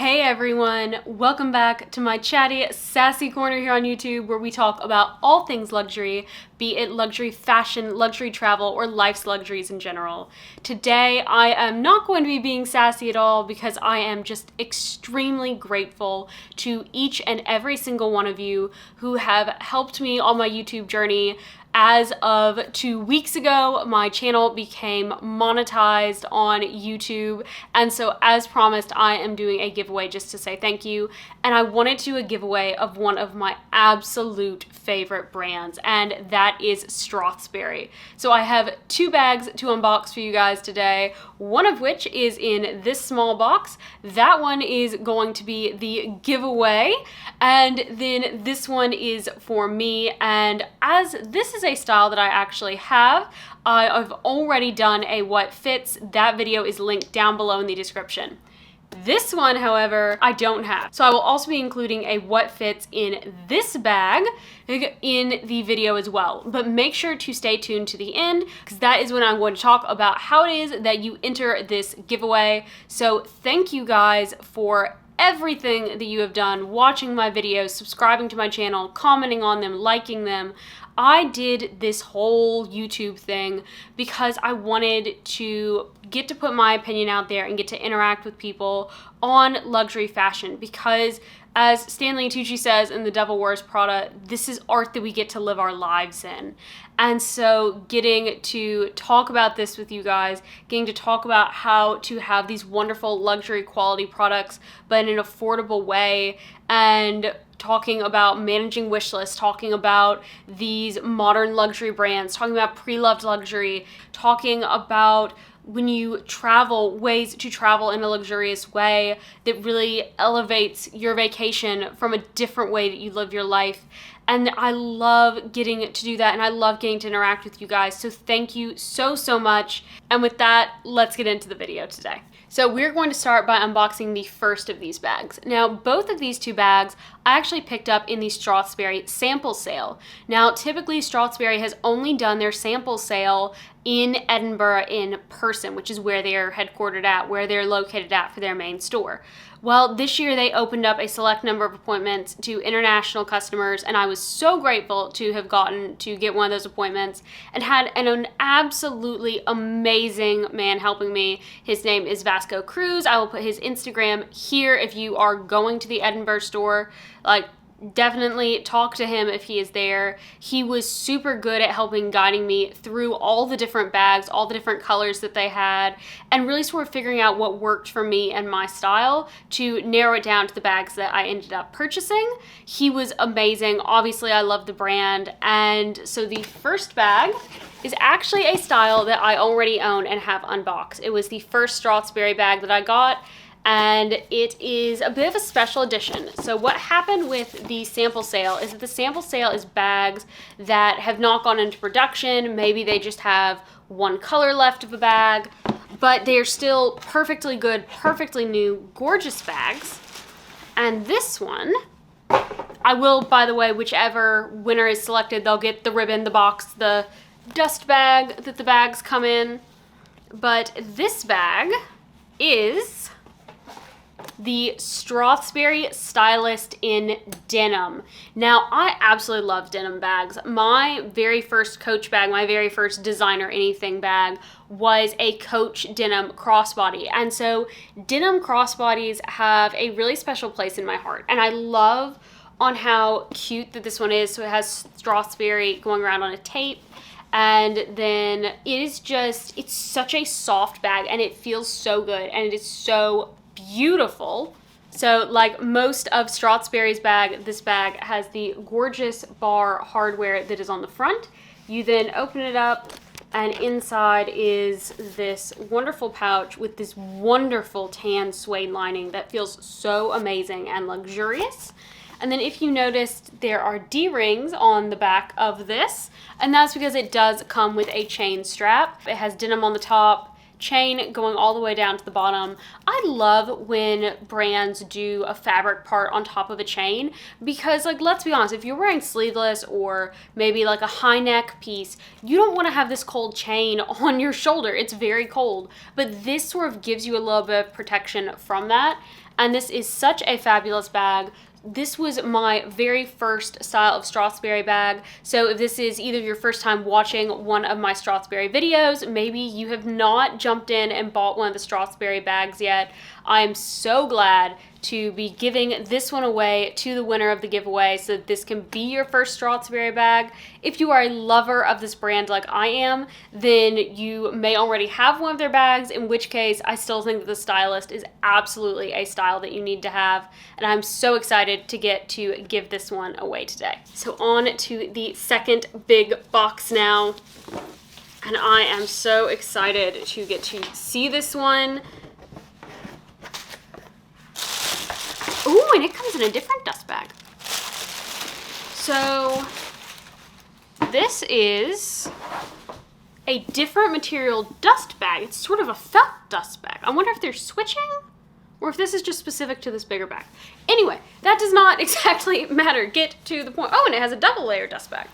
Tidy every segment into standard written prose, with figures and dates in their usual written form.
Hey everyone, welcome back to my chatty, sassy corner here on YouTube where we talk about all things luxury, be it luxury fashion, luxury travel, or life's luxuries in general. Today, I am not going to be being sassy at all because I am just extremely grateful to each and every single one of you who have helped me on my YouTube journey. As of 2 weeks ago, my channel became monetized on YouTube, and so as promised, I am doing a giveaway just to say thank you. And I wanted to do a giveaway of one of my absolute favorite brands, and that is Strathberry. So I have 2 bags to unbox for you guys today, one of which is in this small box. That one is going to be the giveaway, and then this one is for me. And as this is a style that I actually have, I've already done a what fits. That video is linked down below in the description. This one, however, I don't have. So I will also be including a what fits in this bag in the video as well. But make sure to stay tuned to the end because that is when I'm going to talk about how it is that you enter this giveaway. So thank you guys for everything that you have done, watching my videos, subscribing to my channel, commenting on them, liking them. I did this whole YouTube thing because I wanted to get to put my opinion out there and get to interact with people on luxury fashion because, as Stanley Tucci says in The Devil Wears Prada, this is art that we get to live our lives in. And so getting to talk about this with you guys, getting to talk about how to have these wonderful luxury quality products but in an affordable way, and talking about managing wish lists, talking about these modern luxury brands, talking about pre-loved luxury, talking about when you travel, ways to travel in a luxurious way that really elevates your vacation from a different way that you live your life. And I love getting to do that, and I love getting to interact with you guys. So thank you so much. And with that, let's get into the video today. So we're going to start by unboxing the first of these bags. Now, both of these 2 bags I actually picked up in the Strathberry sample sale. Now, typically Strathberry has only done their sample sale in Edinburgh in person, which is where they're headquartered at, where they're located at for their main store. Well, this year they opened up a select number of appointments to international customers, and I was so grateful to have gotten to get one of those appointments and had an absolutely amazing man helping me. His name is Vasco Cruz. I will put his Instagram here if you are going to the Edinburgh store. Definitely talk to him if he is there. He was super good at guiding me through all the different bags, all the different colors that they had, and really sort of figuring out what worked for me and my style to narrow it down to the bags that I ended up purchasing. He was amazing. Obviously, I love the brand. And so the first bag is actually a style that I already own and have unboxed. It was the first Strathberry bag that I got, and it is a bit of a special edition. So what happened with the sample sale is that the sample sale is bags that have not gone into production. Maybe they just have one color left of a bag, but they're still perfectly good, perfectly new, gorgeous bags. And this one, I will, by the way, whichever winner is selected, they'll get the ribbon, the box, the dust bag that the bags come in. But this bag is the Strathberry Stylist in denim. Now, I absolutely love denim bags. My very first Coach bag, my very first designer anything bag was a Coach denim crossbody. And so denim crossbodies have a really special place in my heart. And I love on how cute that this one is. So it has Strathberry going around on a tape. And then it is just, it's such a soft bag and it feels so good and it is so beautiful. So like most of Strathberry's bag, this bag has the gorgeous bar hardware that is on the front. You then open it up and inside is this wonderful pouch with this wonderful tan suede lining that feels so amazing and luxurious. And then if you noticed, there are D-rings on the back of this, and that's because it does come with a chain strap. It has denim on the top, chain going all the way down to the bottom. I love when brands do a fabric part on top of a chain because, like, let's be honest, if you're wearing sleeveless or maybe like a high neck piece, you don't want to have this cold chain on your shoulder. It's very cold, but this sort of gives you a little bit of protection from that. And this is such a fabulous bag. This was my very first style of Strathberry bag. So if this is either your first time watching one of my Strathberry videos, maybe you have not jumped in and bought one of the Strathberry bags yet, I'm so glad to be giving this one away to the winner of the giveaway so that this can be your first Strathberry bag. If you are a lover of this brand like I am, then you may already have one of their bags, in which case I still think that the Stylist is absolutely a style that you need to have, and I'm so excited to get to give this one away today. So on to the second big box now, and I am so excited to get to see this one. Ooh, and it comes in a different dust bag. So this is a different material dust bag. It's sort of a felt dust bag. I wonder if they're switching or if this is just specific to this bigger bag. Anyway, that does not exactly matter. Get to the point. Oh, and it has a double layer dust bag.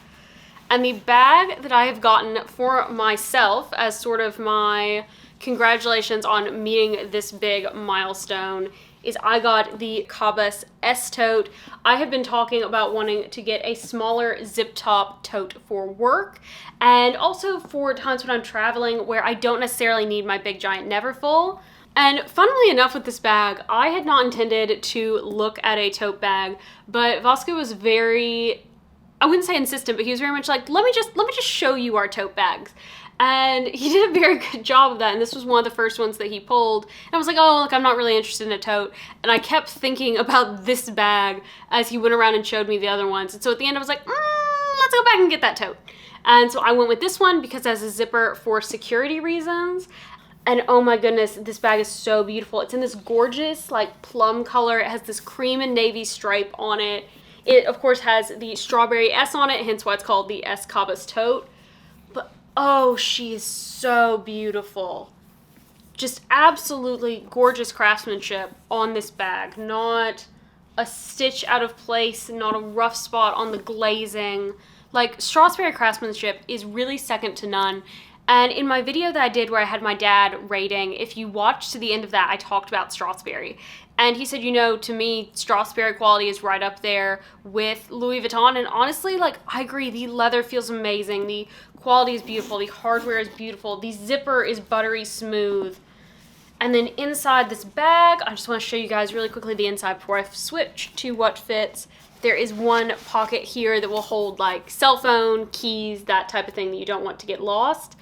And the bag that I have gotten for myself as sort of my congratulations on meeting this big milestone is I got the Cabas Tote. I have been talking about wanting to get a smaller zip top tote for work and also for times when I'm traveling where I don't necessarily need my big giant Neverfull. And funnily enough with this bag, I had not intended to look at a tote bag, but Vasco was very, I wouldn't say insistent, but he was very much like, let me just show you our tote bags. And he did a very good job of that, and this was one of the first ones that he pulled. And I was like, oh, look, I'm not really interested in a tote. And I kept thinking about this bag as he went around and showed me the other ones. And so at the end I was like, let's go back and get that tote. And so I went with this one because it has a zipper for security reasons. And oh my goodness, this bag is so beautiful. It's in this gorgeous like plum color. It has this cream and navy stripe on it. It of course has the strawberry S on it, hence why it's called the S Cabas Tote. Oh, she is so beautiful. Just absolutely gorgeous craftsmanship on this bag. Not a stitch out of place, not a rough spot on the glazing. Like, Strathberry craftsmanship is really second to none. And in my video that I did where I had my dad rating, if you watched to the end of that, I talked about Strathberry. And he said, you know, to me, Strathberry quality is right up there with Louis Vuitton. And honestly, like, I agree. The leather feels amazing. The quality is beautiful. The hardware is beautiful. The zipper is buttery smooth. And then inside this bag, I just want to show you guys really quickly the inside before I switch to what fits. There is one pocket here that will hold like cell phone, keys, that type of thing that you don't want to get lost.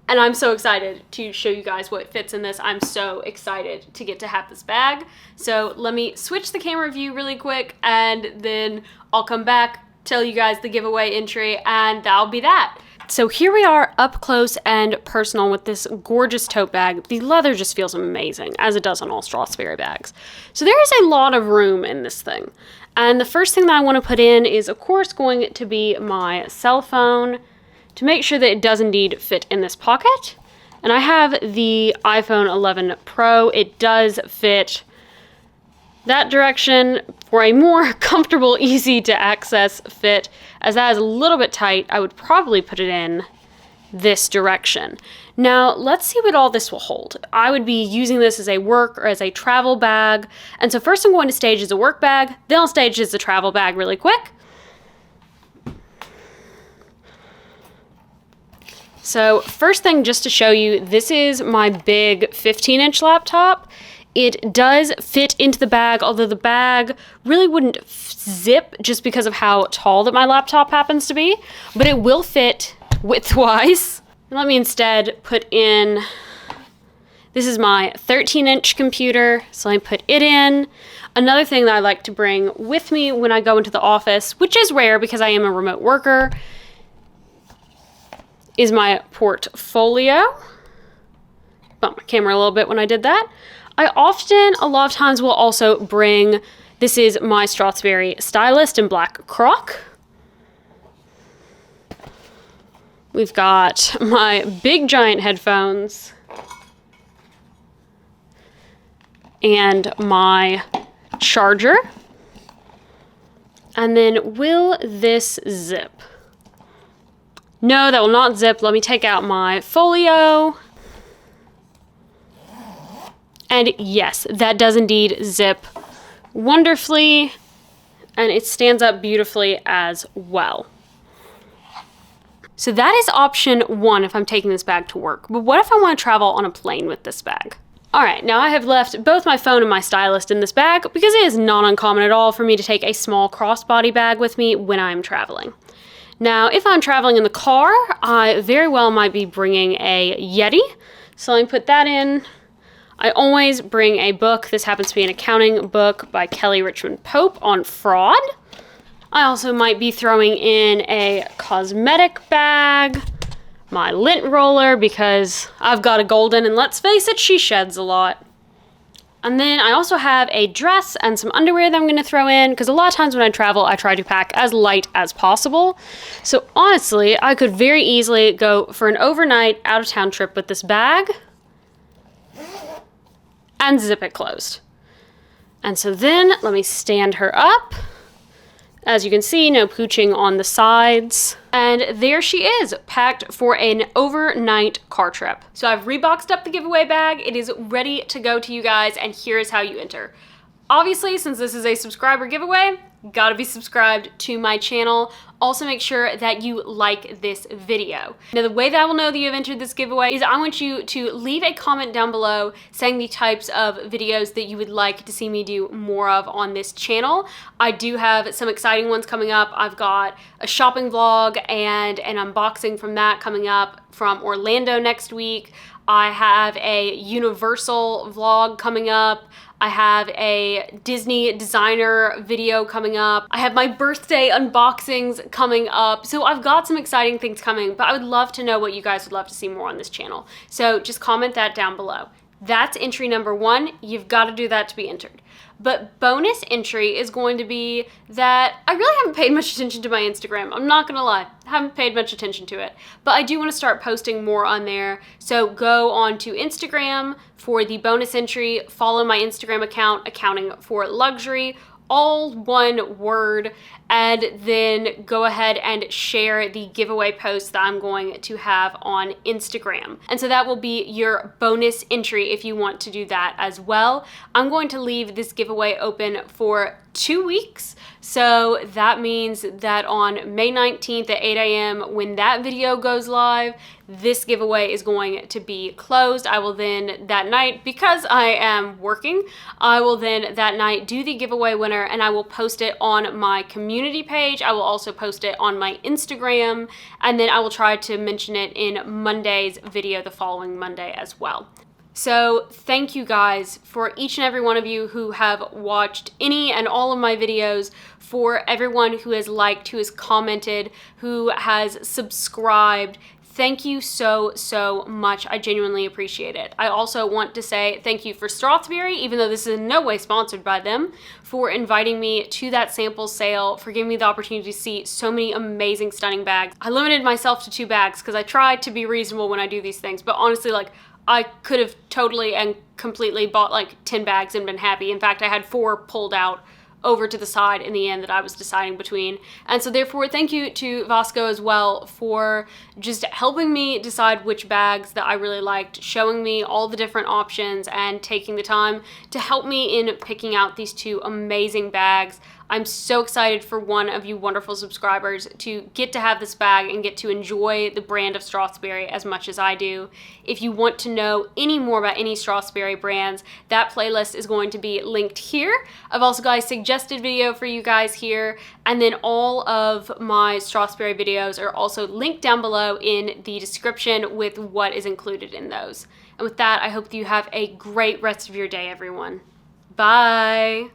And I'm so excited to show you guys what fits in this. I'm so excited to get to have this bag. So let me switch the camera view really quick and then I'll come back, tell you guys the giveaway entry, and that'll be that. So here we are up close and personal with this gorgeous tote bag. The leather just feels amazing, as it does on all Strathberry bags. So there is a lot of room in this thing. And the first thing that I want to put in is, of course, going to be my cell phone to make sure that it does indeed fit in this pocket. And I have the iPhone 11 Pro. It does fit that direction for a more comfortable, easy to access fit. As that is a little bit tight, I would probably put it in this direction. Now, let's see what all this will hold. I would be using this as a work or as a travel bag. And so first I'm going to stage as a work bag, then I'll stage as a travel bag really quick. So first thing, just to show you, this is my big 15-inch laptop. It does fit into the bag, although the bag really wouldn't zip just because of how tall that my laptop happens to be, but it will fit width-wise. And let me instead put in, this is my 13-inch computer, so I put it in. Another thing that I like to bring with me when I go into the office, which is rare because I am a remote worker, is my portfolio. Bumped my camera a little bit when I did that. I often, a lot of times, will also bring, this is my Strathberry Stylist in black croc. We've got my big giant headphones. and my charger. And then will this zip? No, that will not zip. Let me take out my folio. And yes, that does indeed zip wonderfully, and it stands up beautifully as well. So that is option one if I'm taking this bag to work. But what if I want to travel on a plane with this bag? All right, now I have left both my phone and my stylist in this bag because it is not uncommon at all for me to take a small crossbody bag with me when I'm traveling. Now, if I'm traveling in the car, I very well might be bringing a Yeti. So let me put that in. I always bring a book. This happens to be an accounting book by Kelly Richmond Pope on fraud. I also might be throwing in a cosmetic bag, my lint roller because I've got a golden and let's face it, she sheds a lot. And then I also have a dress and some underwear that I'm going to throw in because a lot of times when I travel, I try to pack as light as possible. So honestly, I could very easily go for an overnight out-of-town trip with this bag and zip it closed. And so then let me stand her up. As you can see, no pooching on the sides. And there she is, packed for an overnight car trip. So I've reboxed up the giveaway bag. It is ready to go to you guys, and here is how you enter. Obviously, since this is a subscriber giveaway, gotta be subscribed to my channel. Also make sure that you like this video. Now the way that I will know that you have entered this giveaway is I want you to leave a comment down below saying the types of videos that you would like to see me do more of on this channel. I do have some exciting ones coming up. I've got a shopping vlog and an unboxing from that coming up from Orlando next week. I have a Universal vlog coming up. I have a Disney designer video coming up. I have my birthday unboxings coming up. So I've got some exciting things coming, but I would love to know what you guys would love to see more on this channel. So just comment that down below. That's entry number one. You've got to do that to be entered. But bonus entry is going to be that I really haven't paid much attention to my Instagram. I'm not gonna lie, haven't paid much attention to it. But I do want to start posting more on there. So go on to Instagram for the bonus entry. Follow my Instagram account, Accounting for Luxury, all one word, and then go ahead and share the giveaway post that I'm going to have on Instagram. And so that will be your bonus entry if you want to do that as well. I'm going to leave this giveaway open for 2 weeks. So that means that on May 19th at 8 a.m. when that video goes live, this giveaway is going to be closed. I will then that night, because I am working, I will then that night do the giveaway winner and I will post it on my community page. I will also post it on my Instagram, and then I will try to mention it in Monday's video the following Monday as well. So thank you guys for each and every one of you who have watched any and all of my videos, for everyone who has liked, who has commented, who has subscribed. Thank you so, so much. I genuinely appreciate it. I also want to say thank you for Strathberry, even though this is in no way sponsored by them, for inviting me to that sample sale, for giving me the opportunity to see so many amazing, stunning bags. I limited myself to 2 bags because I try to be reasonable when I do these things, but honestly, like, I could have totally and completely bought like 10 bags and been happy. In fact, I had 4 pulled out over to the side in the end that I was deciding between. And so therefore, thank you to Vasco as well for just helping me decide which bags that I really liked, showing me all the different options and taking the time to help me in picking out these 2 amazing bags. I'm so excited for one of you wonderful subscribers to get to have this bag and get to enjoy the brand of Strathberry as much as I do. If you want to know any more about any Strathberry brands, that playlist is going to be linked here. I've also got a suggested video for you guys here, and then all of my Strathberry videos are also linked down below in the description with what is included in those. And with that, I hope that you have a great rest of your day, everyone. Bye!